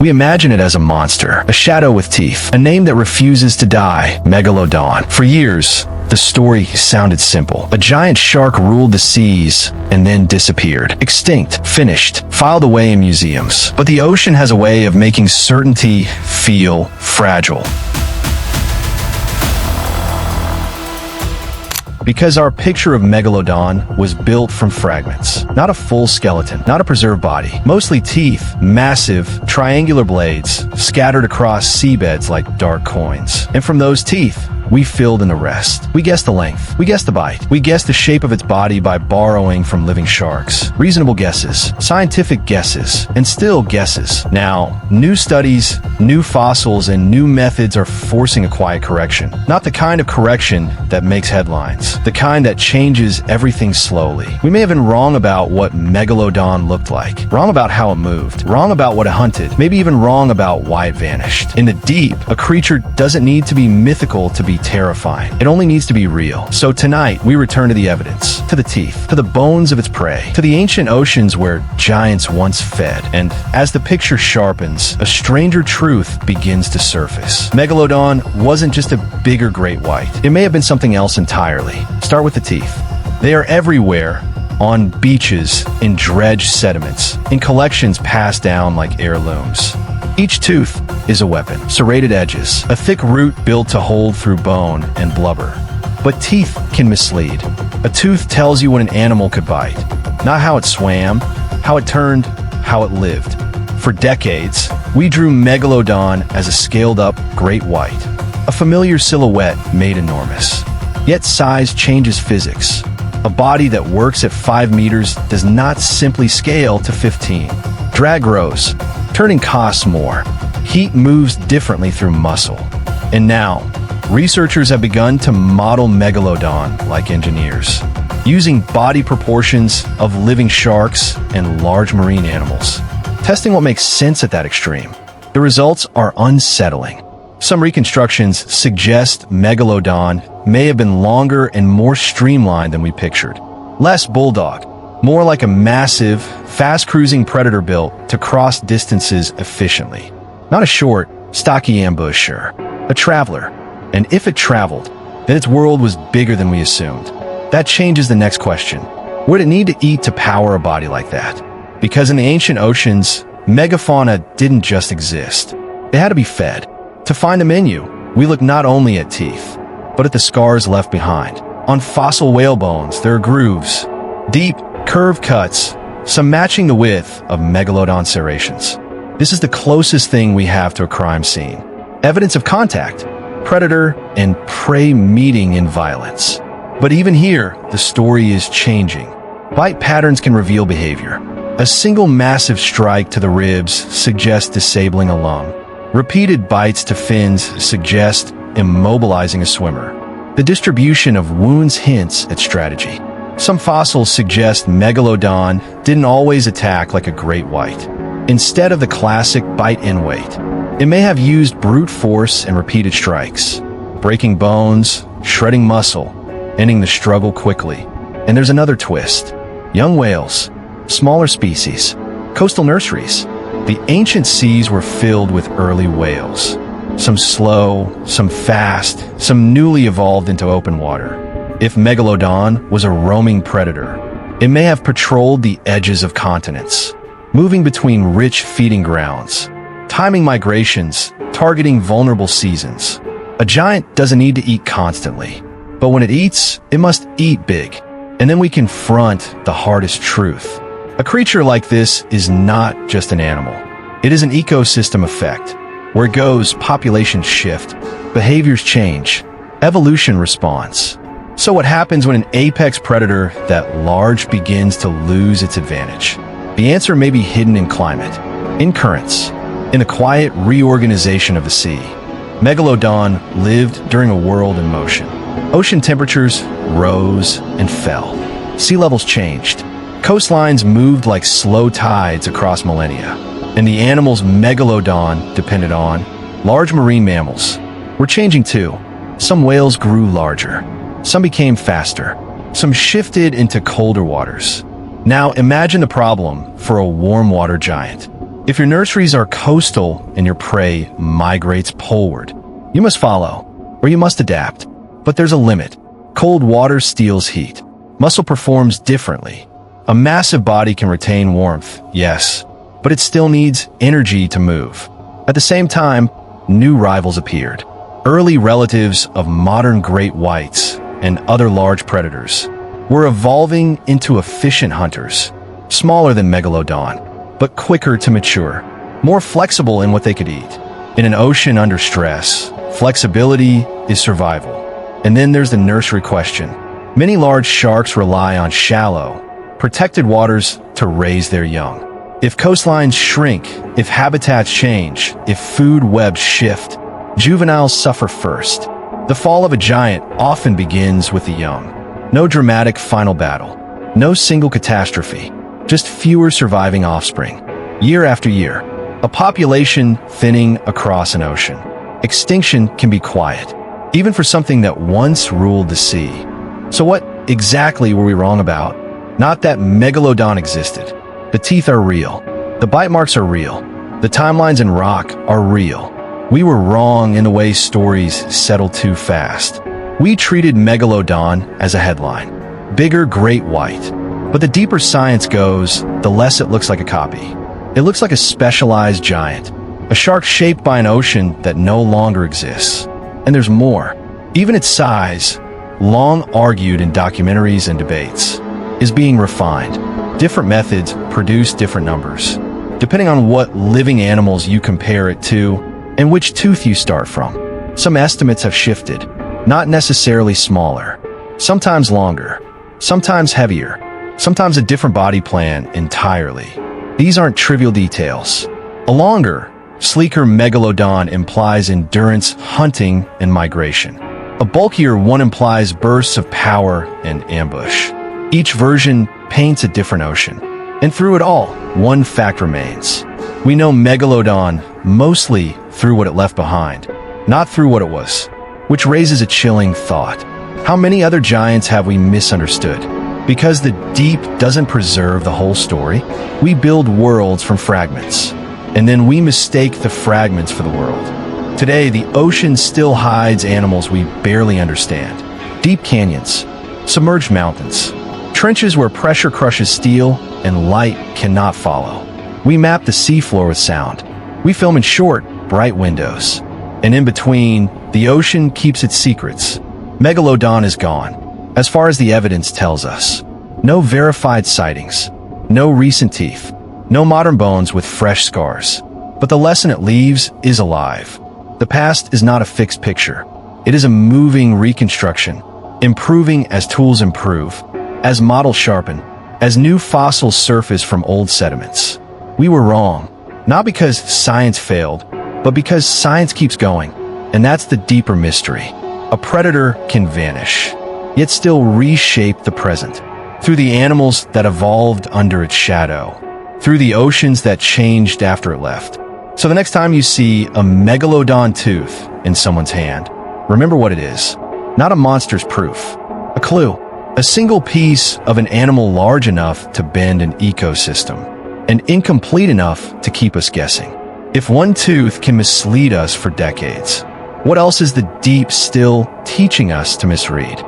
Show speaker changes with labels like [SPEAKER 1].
[SPEAKER 1] We imagine it as a monster, a shadow with teeth, a name that refuses to die, Megalodon. For years, the story sounded simple. A giant shark ruled the seas and then disappeared. Extinct, finished, filed away in museums. But the ocean has a way of making certainty feel fragile. Because our picture of Megalodon was built from fragments. Not a full skeleton, not a preserved body. Mostly teeth, massive, triangular blades, scattered across seabeds like dark coins. And from those teeth, we filled in the rest. We guessed the length. We guessed the bite. We guessed the shape of its body by borrowing from living sharks. Reasonable guesses, scientific guesses, and still guesses. Now, new studies, new fossils, and new methods are forcing a quiet correction. Not the kind of correction that makes headlines. The kind that changes everything slowly. We may have been wrong about what Megalodon looked like. Wrong about how it moved. Wrong about what it hunted. Maybe even wrong about why it vanished. In the deep, a creature doesn't need to be mythical to be terrifying. It only needs to be real. So tonight, we return to the evidence, to the teeth, to the bones of its prey, to the ancient oceans where giants once fed. And as the picture sharpens, a stranger truth begins to surface. Megalodon wasn't just a bigger great white. It may have been something else entirely. Start with the teeth. They are everywhere, on beaches, in dredged sediments, in collections passed down like heirlooms. Each tooth is a weapon. Serrated edges, a thick root built to hold through bone and blubber. But teeth can mislead. A tooth tells you what an animal could bite, not how it swam, how it turned, how it lived. For decades, we drew Megalodon as a scaled-up great white, a familiar silhouette made enormous. Yet size changes physics. A body that works at 5 meters does not simply scale to 15. Drag grows, turning costs more. Heat moves differently through muscle. And now, researchers have begun to model Megalodon like engineers, using body proportions of living sharks and large marine animals, testing what makes sense at that extreme. The results are unsettling. Some reconstructions suggest Megalodon may have been longer and more streamlined than we pictured. Less bulldog, more like a massive, fast-cruising predator built to cross distances efficiently. Not a short, stocky ambusher, a traveler. And if it traveled, then its world was bigger than we assumed. That changes the next question. What did it need to eat to power a body like that? Because in the ancient oceans, megafauna didn't just exist. They had to be fed. To find a menu, we look not only at teeth, but at the scars left behind. On fossil whale bones, there are grooves, deep, curved cuts, some matching the width of Megalodon serrations. This is the closest thing we have to a crime scene. Evidence of contact, predator and prey meeting in violence. But even here, the story is changing. Bite patterns can reveal behavior. A single massive strike to the ribs suggests disabling a lung. Repeated bites to fins suggest immobilizing a swimmer. The distribution of wounds hints at strategy. Some fossils suggest Megalodon didn't always attack like a great white. Instead of the classic bite in wait, it may have used brute force and repeated strikes, breaking bones, shredding muscle, ending the struggle quickly. And there's another twist. Young whales, smaller species, coastal nurseries. The ancient seas were filled with early whales. Some slow, some fast, some newly evolved into open water. If Megalodon was a roaming predator, it may have patrolled the edges of continents, moving between rich feeding grounds, timing migrations, targeting vulnerable seasons. A giant doesn't need to eat constantly, but when it eats, it must eat big. And then we confront the hardest truth. A creature like this is not just an animal. It is an ecosystem effect. Where it goes, populations shift, behaviors change, evolution responds. So what happens when an apex predator that large begins to lose its advantage? The answer may be hidden in climate, in currents, in the quiet reorganization of the sea. Megalodon lived during a world in motion. Ocean temperatures rose and fell. Sea levels changed. Coastlines moved like slow tides across millennia. And the animals Megalodon depended on, large marine mammals, were changing too. Some whales grew larger. Some became faster. Some shifted into colder waters. Now imagine the problem for a warm water giant. If your nurseries are coastal and your prey migrates poleward, you must follow, or you must adapt. But there's a limit. Cold water steals heat. Muscle performs differently. A massive body can retain warmth, yes, but it still needs energy to move. At the same time, new rivals appeared. Early relatives of modern great whites and other large predators were evolving into efficient hunters, smaller than Megalodon, but quicker to mature, more flexible in what they could eat. In an ocean under stress, flexibility is survival. And then there's the nursery question. Many large sharks rely on shallow, protected waters to raise their young. If coastlines shrink, if habitats change, if food webs shift, juveniles suffer first. The fall of a giant often begins with the young. No dramatic final battle, no single catastrophe, just fewer surviving offspring. Year after year, a population thinning across an ocean. Extinction can be quiet, even for something that once ruled the sea. So what exactly were we wrong about? Not that Megalodon existed. The teeth are real. The bite marks are real. The timelines in rock are real. We were wrong in the way stories settle too fast. We treated Megalodon as a headline. Bigger great white. But the deeper science goes, the less it looks like a copy. It looks like a specialized giant. A shark shaped by an ocean that no longer exists. And there's more. Even its size, long argued in documentaries and debates, is being refined. Different methods produce different numbers, depending on what living animals you compare it to and which tooth you start from. Some estimates have shifted, not necessarily smaller, sometimes longer, sometimes heavier, sometimes a different body plan entirely. These aren't trivial details. A longer, sleeker Megalodon implies endurance, hunting, and migration. A bulkier one implies bursts of power and ambush. Each version paints a different ocean. And through it all, one fact remains. We know Megalodon mostly through what it left behind, not through what it was, which raises a chilling thought. How many other giants have we misunderstood? Because the deep doesn't preserve the whole story, we build worlds from fragments, and then we mistake the fragments for the world. Today, the ocean still hides animals we barely understand. Deep canyons, submerged mountains, trenches where pressure crushes steel and light cannot follow. We map the seafloor with sound. We film in short, bright windows. And in between, the ocean keeps its secrets. Megalodon is gone, as far as the evidence tells us. No verified sightings, no recent teeth, no modern bones with fresh scars. But the lesson it leaves is alive. The past is not a fixed picture. It is a moving reconstruction, improving as tools improve, as models sharpen, as new fossils surface from old sediments. We were wrong, not because science failed, but because science keeps going. And that's the deeper mystery. A predator can vanish, yet still reshape the present. Through the animals that evolved under its shadow, through the oceans that changed after it left. So the next time you see a Megalodon tooth in someone's hand, remember what it is. Not a monster's proof. A clue. A single piece of an animal large enough to bend an ecosystem, and incomplete enough to keep us guessing. If one tooth can mislead us for decades, what else is the deep still teaching us to misread?